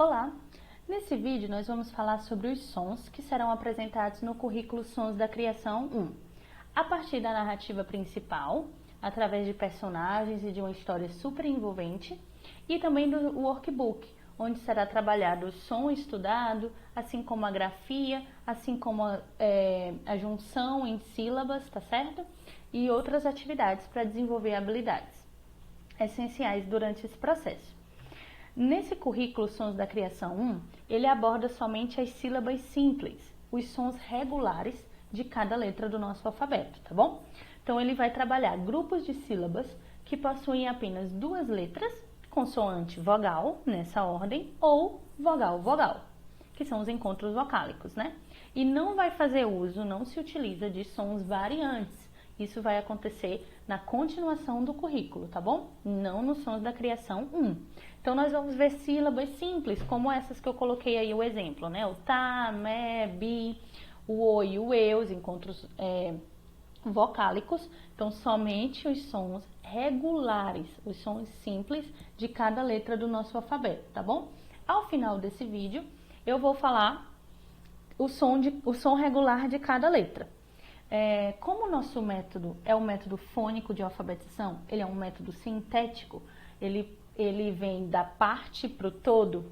Olá! Nesse vídeo nós vamos falar sobre os sons que serão apresentados no currículo Sons da Criação 1. A partir da narrativa principal, através de personagens e de uma história super envolvente, e também do workbook, onde será trabalhado o som estudado, assim como a grafia, assim como a junção em sílabas, tá certo? E outras atividades para desenvolver habilidades essenciais durante esse processo. Nesse currículo Sons da Criação 1, ele aborda somente as sílabas simples, os sons regulares de cada letra do nosso alfabeto, tá bom? Então ele vai trabalhar grupos de sílabas que possuem apenas duas letras, consoante vogal, nessa ordem, ou vogal-vogal, que são os encontros vocálicos, né? E não vai fazer uso, não se utiliza de sons variantes. Isso vai acontecer na continuação do currículo, tá bom? Não nos Sons da Criação 1. Então, nós vamos ver sílabas simples, como essas que eu coloquei aí o exemplo, né? O tá, mé, bi, o o e o e, os encontros vocálicos. Então, somente os sons regulares, os sons simples de cada letra do nosso alfabeto, tá bom? Ao final desse vídeo, eu vou falar o som regular de cada letra. Como o nosso método é um método fônico de alfabetização, ele é um método sintético, ele vem da parte para o todo,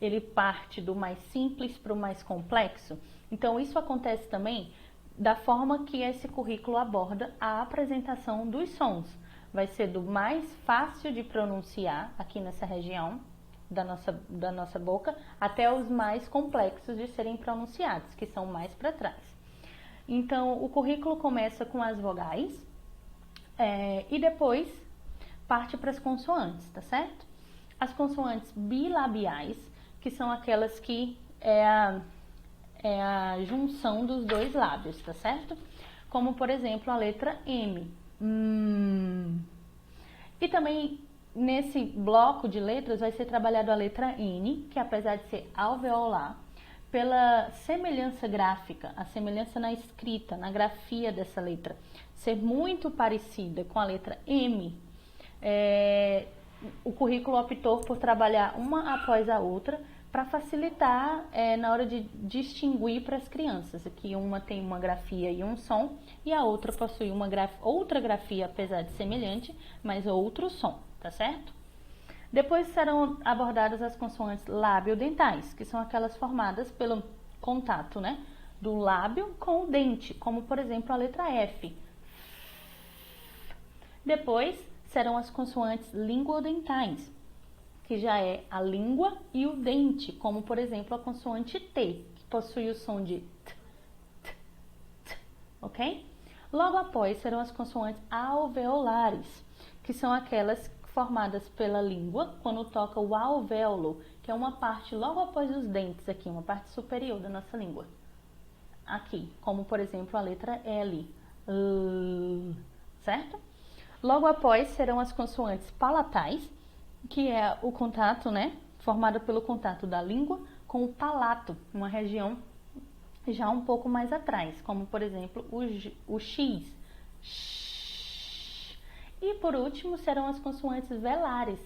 ele parte do mais simples para o mais complexo. Então, isso acontece também da forma que esse currículo aborda a apresentação dos sons. Vai ser do mais fácil de pronunciar, aqui nessa região da nossa boca, até os mais complexos de serem pronunciados, que são mais para trás. Então, o currículo começa com as vogais e depois parte para as consoantes, tá certo? As consoantes bilabiais, que são aquelas que é a junção dos dois lábios, tá certo? Como, por exemplo, a letra M. E também, nesse bloco de letras, vai ser trabalhado a letra N, que apesar de ser alveolar, pela semelhança gráfica, a semelhança na escrita, na grafia dessa letra, ser muito parecida com a letra M, o currículo optou por trabalhar uma após a outra para facilitar na hora de distinguir para as crianças, que uma tem uma grafia e um som, e a outra possui outra grafia, apesar de semelhante, mas outro som, tá certo? Depois serão abordadas as consoantes lábio-dentais, que são aquelas formadas pelo contato, né, do lábio com o dente, como por exemplo a letra F. Depois serão as consoantes linguodentais, que já é a língua e o dente, como por exemplo a consoante T, que possui o som de t, ok? Logo após serão as consoantes alveolares, que são aquelas formadas pela língua quando toca o alvéolo, que é uma parte logo após os dentes aqui, uma parte superior da nossa língua. Aqui, como por exemplo a letra L, certo? Logo após serão as consoantes palatais, que é o contato, né, formado pelo contato da língua com o palato, uma região já um pouco mais atrás, como por exemplo o X. E por último serão as consoantes velares,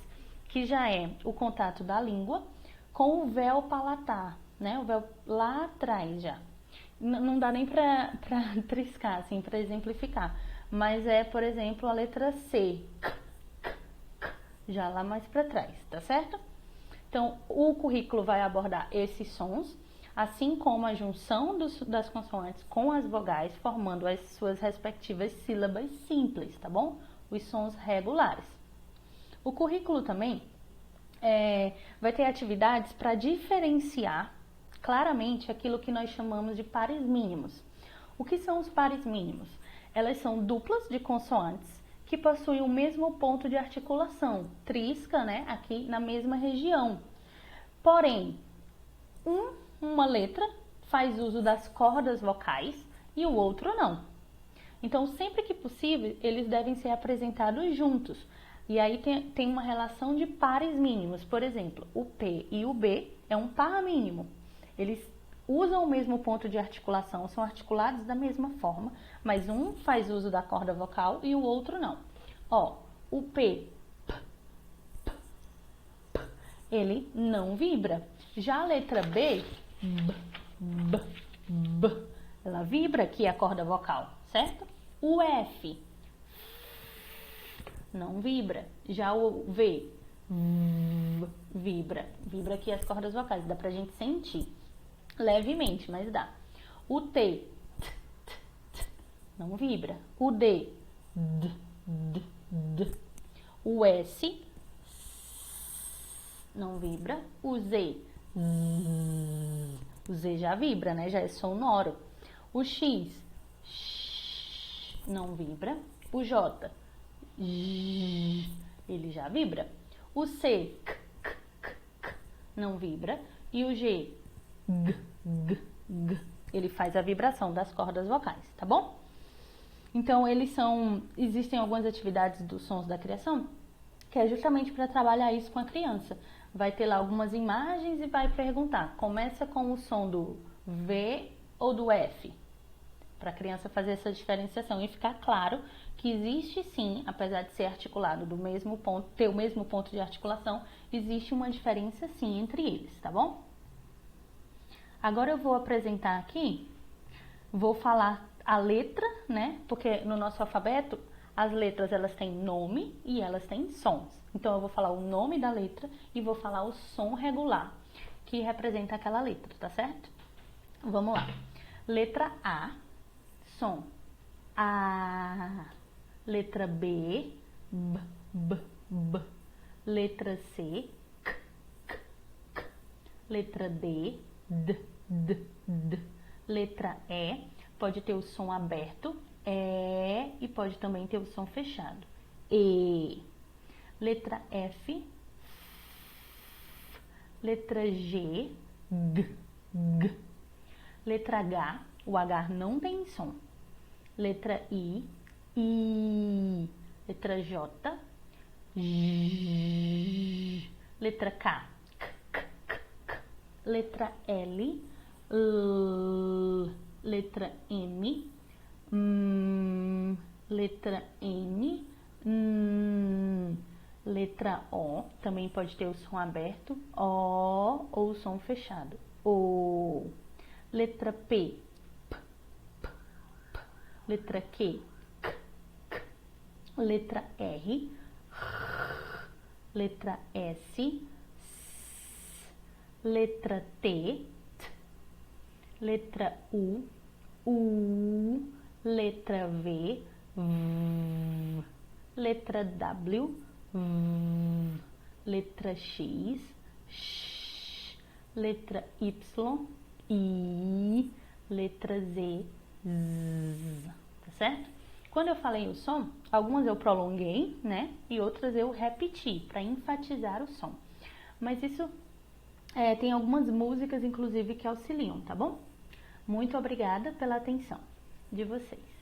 que já é o contato da língua com o véu palatar, né? O véu lá atrás já. Não dá nem para triscar, assim, para exemplificar. Mas é, por exemplo, a letra C, já lá mais para trás, tá certo? Então, o currículo vai abordar esses sons, assim como a junção das consoantes com as vogais, formando as suas respectivas sílabas simples, tá bom? Os sons regulares. O currículo também vai ter atividades para diferenciar claramente aquilo que nós chamamos de pares mínimos. O que são os pares mínimos? Elas são duplas de consoantes que possuem o mesmo ponto de articulação, trisca, né, aqui na mesma região. Porém, uma letra faz uso das cordas vocais e o outro não. Então, sempre que possível, eles devem ser apresentados juntos. E aí tem uma relação de pares mínimos. Por exemplo, o P e o B é um par mínimo. Eles usam o mesmo ponto de articulação, são articulados da mesma forma, mas um faz uso da corda vocal e o outro não. Ó, o P ele não vibra. Já a letra B, ela vibra, que é a corda vocal, certo? O F não vibra. Já o V vibra. Vibra aqui as cordas vocais, dá pra gente sentir. Levemente, mas dá. O T não vibra. O D, o S não vibra. O Z já vibra, né? Já é sonoro. O X não vibra. O J, ele já vibra. O C não vibra. E o G, ele faz a vibração das cordas vocais, tá bom? Então, existem algumas atividades dos sons da criação que é justamente para trabalhar isso com a criança. Vai ter lá algumas imagens e vai perguntar, começa com o som do V ou do F? Para a criança fazer essa diferenciação e ficar claro que existe sim, apesar de ser articulado do mesmo ponto, ter o mesmo ponto de articulação, existe uma diferença sim entre eles, tá bom? Agora eu vou apresentar aqui, vou falar a letra, né? Porque no nosso alfabeto, as letras elas têm nome e elas têm sons. Então eu vou falar o nome da letra e vou falar o som regular que representa aquela letra, tá certo? Vamos lá. Letra A, som A. Letra B, B. Letra C, K. Letra D, D. Letra E, pode ter o som aberto, e pode também ter o som fechado, E. Letra F, letra G, G. Letra H, o H não tem som. Letra I, I. Letra J, J. Letra K, K. Letra L, L. Letra M, letra N, letra O, também pode ter o som aberto, O, ou o som fechado, O. Letra P, P. Letra Q, K. Letra R, R. Letra S, S. Letra T, T. Letra U, U. Letra V, V. Letra W, V. Letra X, X. Letra Y, I. Letra Z, Z. Tá certo? Quando eu falei o som, algumas eu prolonguei, né? E outras eu repeti para enfatizar o som. Mas isso tem algumas músicas, inclusive, que auxiliam, tá bom? Muito obrigada pela atenção de vocês.